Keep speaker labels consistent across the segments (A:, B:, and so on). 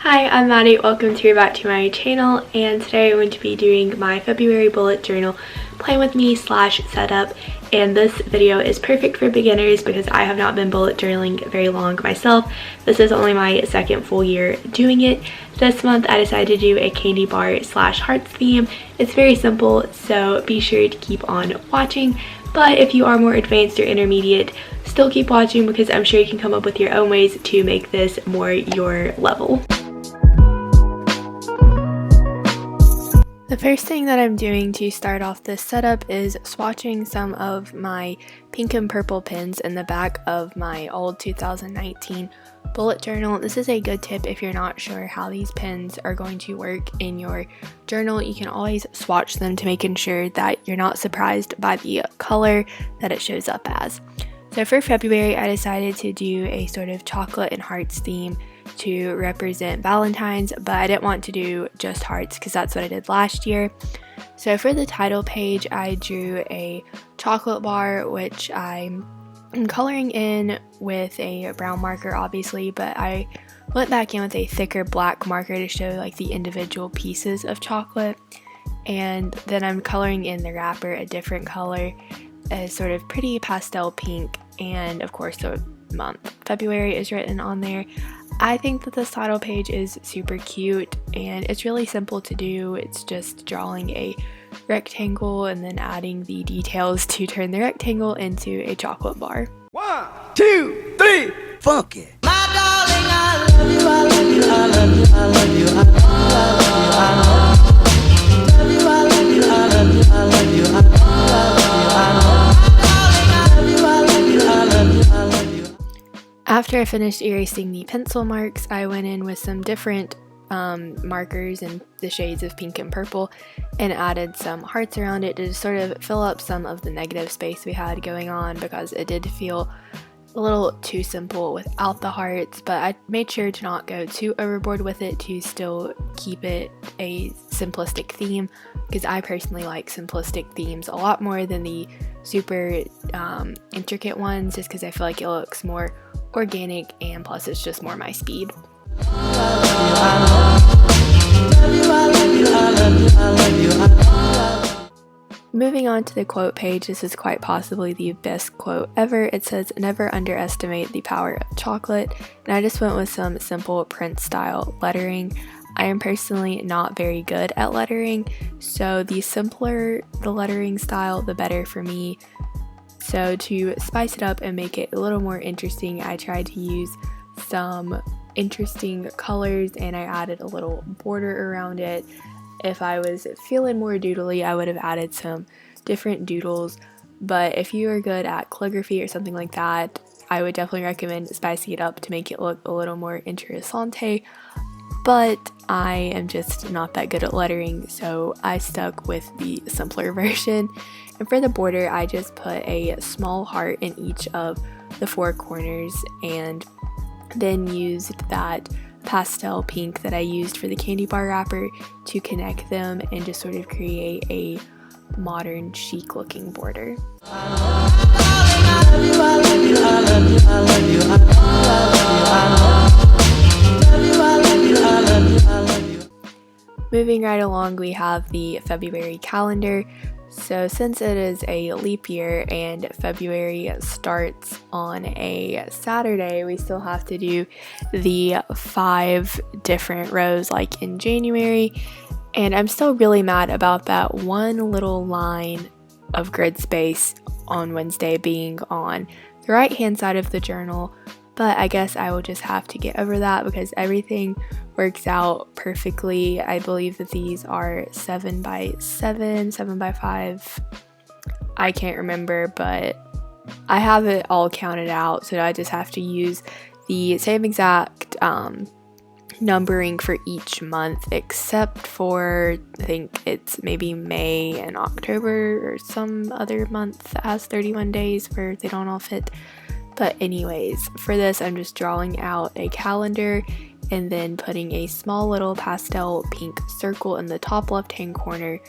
A: Hi, I'm Maddie. Welcome back to my channel, and today I'm going to be doing my February bullet journal plan with me / setup. And this video is perfect for beginners because I have not been bullet journaling very long myself. This is only my second full year doing it. This month I decided to do a candy bar / hearts theme. It's very simple, so be sure to keep on watching. But if you are more advanced or intermediate, still keep watching because I'm sure you can come up with your own ways to make this more your level. The first thing that I'm doing to start off this setup is swatching some of my pink and purple pens in the back of my old 2019 bullet journal. This is a good tip if you're not sure how these pens are going to work in your journal. You can always swatch them to make sure that you're not surprised by the color that it shows up as. So for February, I decided to do a sort of chocolate and hearts theme to represent Valentine's, but I didn't want to do just hearts because that's what I did last year. So for the title page, I drew a chocolate bar, which I'm coloring in with a brown marker obviously, but I went back in with a thicker black marker to show like the individual pieces of chocolate, and then I'm coloring in the wrapper a different color, a sort of pretty pastel pink, and of course the month February is written on there. I think that this title page is super cute and it's really simple to do. It's just drawing a rectangle and then adding the details to turn the rectangle into a chocolate bar.
B: 1, 2, 3, funk it. My darling, I love you, I love you, I love you, I love you, I love you, I love you, I love you, I love you, I love you, I love you, I love you, I love you, I love you.
A: After I finished erasing the pencil marks, I went in with some different markers in the shades of pink and purple and added some hearts around it to sort of fill up some of the negative space we had going on, because it did feel a little too simple without the hearts, but I made sure to not go too overboard with it to still keep it a simplistic theme, because I personally like simplistic themes a lot more than the super intricate ones, just because I feel like it looks more organic and plus it's just more my speed. Moving on to the quote page, this is quite possibly the best quote ever. It says, "Never underestimate the power of chocolate," and I just went with some simple print style lettering. I am personally not very good at lettering, so the simpler the lettering style, the better for me. So to spice it up and make it a little more interesting, I tried to use some interesting colors and I added a little border around it. If I was feeling more doodly, I would have added some different doodles, but if you are good at calligraphy or something like that, I would definitely recommend spicing it up to make it look a little more interessante. But I am just not that good at lettering, so I stuck with the simpler version. And for the border, I just put a small heart in each of the 4 corners and then used that pastel pink that I used for the candy bar wrapper to connect them and just sort of create a modern chic looking border. Moving right along, we have the February calendar. So since it is a leap year and February starts on a Saturday, we still have to do the 5 different rows like in January. And I'm still really mad about that one little line of grid space on Wednesday being on the right hand side of the journal. But I guess I will just have to get over that because everything works out perfectly. I believe that these are 7 by 7, 7 by 5. I can't remember, but I have it all counted out, so I just have to use the same exact numbering for each month, except for I think it's maybe May and October or some other month that has 31 days where they don't all fit. But anyways, for this I'm just drawing out a calendar and then putting a small little pastel pink circle in the top left hand corner,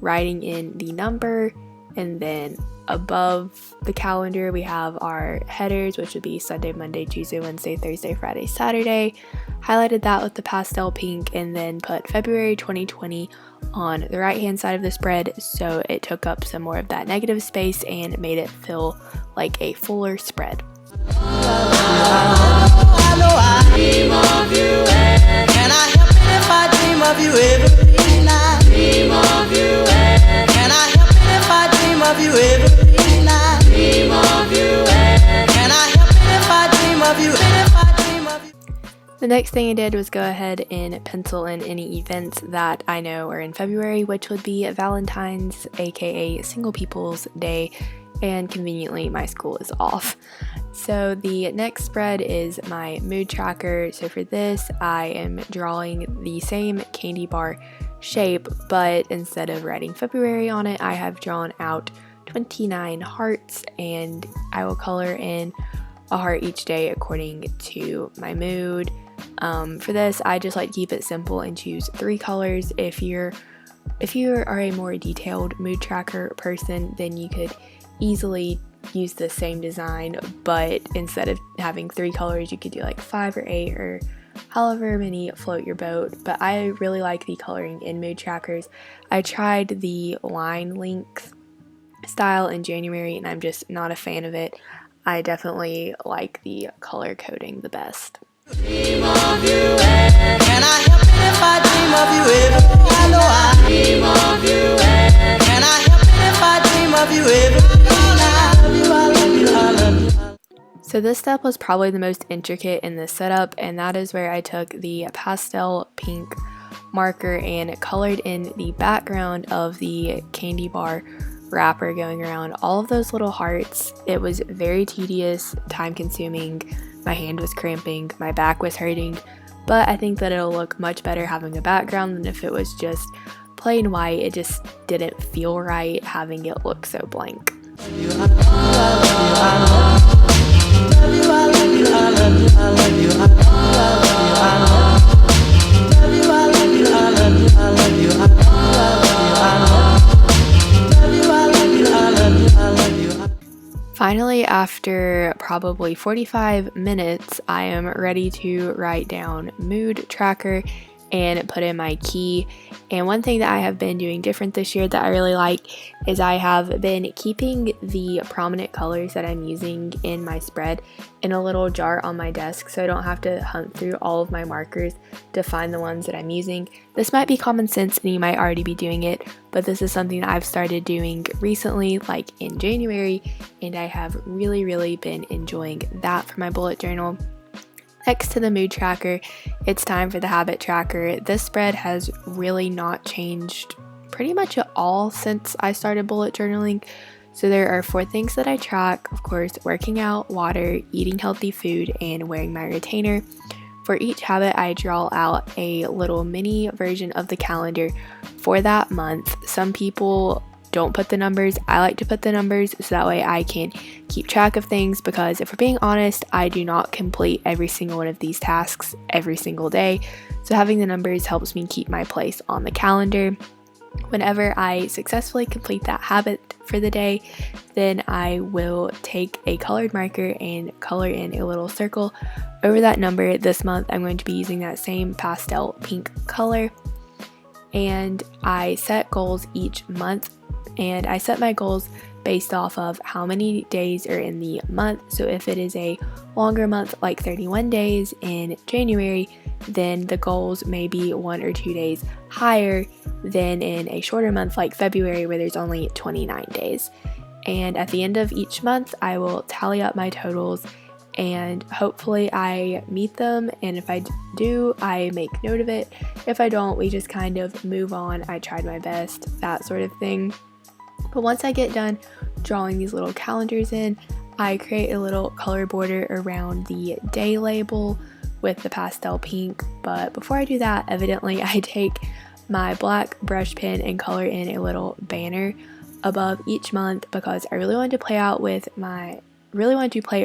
A: writing in the number And then above the calendar, we have our headers, which would be Sunday, Monday, Tuesday, Wednesday, Thursday, Friday, Saturday. Highlighted that with the pastel pink and then put February 2020 on the right hand side of the spread, so it took up some more of that negative space and made it feel like a fuller spread. The next thing I did was go ahead and pencil in any events that I know are in February, which would be Valentine's, aka Single People's Day, and conveniently my school is off. So the next spread is my mood tracker. So for this, I am drawing the same candy bar shape, but instead of writing February on it, I have drawn out 29 hearts, and I will color in a heart each day according to my mood. For this, I just like to keep it simple and choose 3 colors. If you are a more detailed mood tracker person, then you could easily use the same design, but instead of having 3 colors, you could do like 5 or 8 or however many float your boat. But I really like the coloring in mood trackers. I tried the line length style in January and I'm just not a fan of it. I definitely like the color coding the best. Dream of you and I help if I dream of you ever. I know I dream of you and I help if I dream of you ever. I love you. So this step was probably the most intricate in this setup, and that is where I took the pastel pink marker and colored in the background of the candy bar wrapper going around all of those little hearts. It was very tedious, time consuming, my hand was cramping, my back was hurting, but I think that it'll look much better having a background than if it was just plain white. It just didn't feel right having it look so blank. Finally, after probably 45 minutes, I am ready to write down mood tracker and put in my key. And one thing that I have been doing different this year that I really like is I have been keeping the prominent colors that I'm using in my spread in a little jar on my desk, so I don't have to hunt through all of my markers to find the ones that I'm using. This might be common sense and you might already be doing it, but this is something that I've started doing recently, like in January, and I have really been enjoying that for my bullet journal. Next to the mood tracker, it's time for the habit tracker. This spread has really not changed pretty much at all since I started bullet journaling. So there are 4 things that I track: of course, working out, water, eating healthy food, and wearing my retainer. For each habit, I draw out a little mini version of the calendar for that month. Some people don't put the numbers. I like to put the numbers so that way I can keep track of things, because if we're being honest, I do not complete every single one of these tasks every single day. So having the numbers helps me keep my place on the calendar. Whenever I successfully complete that habit for the day, then I will take a colored marker and color in a little circle over that number. This month I'm going to be using that same pastel pink color, and I set goals each month. And I set my goals based off of how many days are in the month. So if it is a longer month, like 31 days in January, then the goals may be 1 or 2 days higher than in a shorter month like February, where there's only 29 days. And at the end of each month, I will tally up my totals and hopefully I meet them. And if I do, I make note of it. If I don't, we just kind of move on. I tried my best, that sort of thing. But once I get done drawing these little calendars in, I create a little color border around the day label with the pastel pink. But before I do that, evidently I take my black brush pen and color in a little banner above each month, because I really wanted to play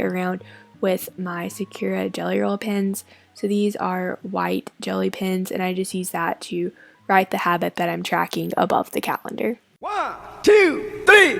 A: around with my Sakura Jelly Roll pens. So these are white jelly pens, and I just use that to write the habit that I'm tracking above the calendar.
B: 1, 2, 3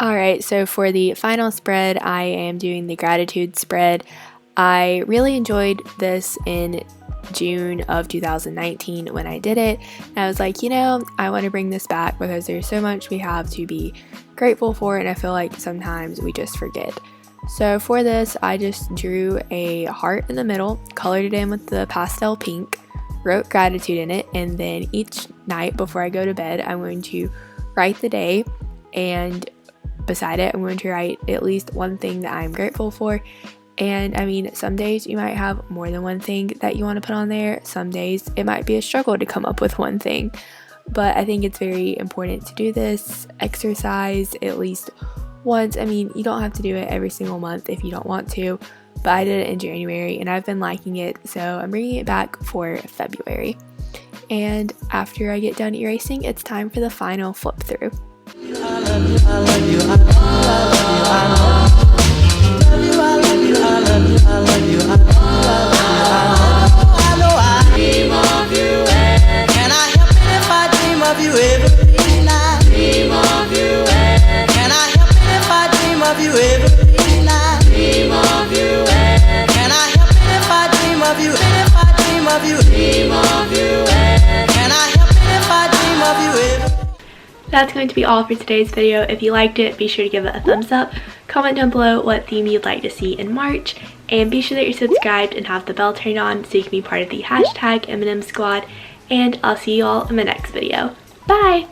A: Alright, so for the final spread, I am doing the gratitude spread. I really enjoyed this in June of 2019 when I did it. And I was like, you know, I want to bring this back because there's so much we have to be grateful for, and I feel like sometimes we just forget. So for this, I just drew a heart in the middle, colored it in with the pastel pink, wrote gratitude in it, and then each night before I go to bed, I'm going to write the day, and beside it, I'm going to write at least one thing that I'm grateful for. And I mean, some days you might have more than one thing that you want to put on there. Some days it might be a struggle to come up with one thing. But I think it's very important to do this exercise at least once. I mean, you don't have to do it every single month if you don't want to. But I did it in January and I've been liking it. So I'm bringing it back for February. And after I get done erasing, it's time for the final flip through. That's going to be all for today's video. If you liked it, be sure to give it a thumbs up. Comment down below what theme you'd like to see in March. And be sure that you're subscribed and have the bell turned on so you can be part of the hashtag M&M Squad. And I'll see you all in the next video. Bye!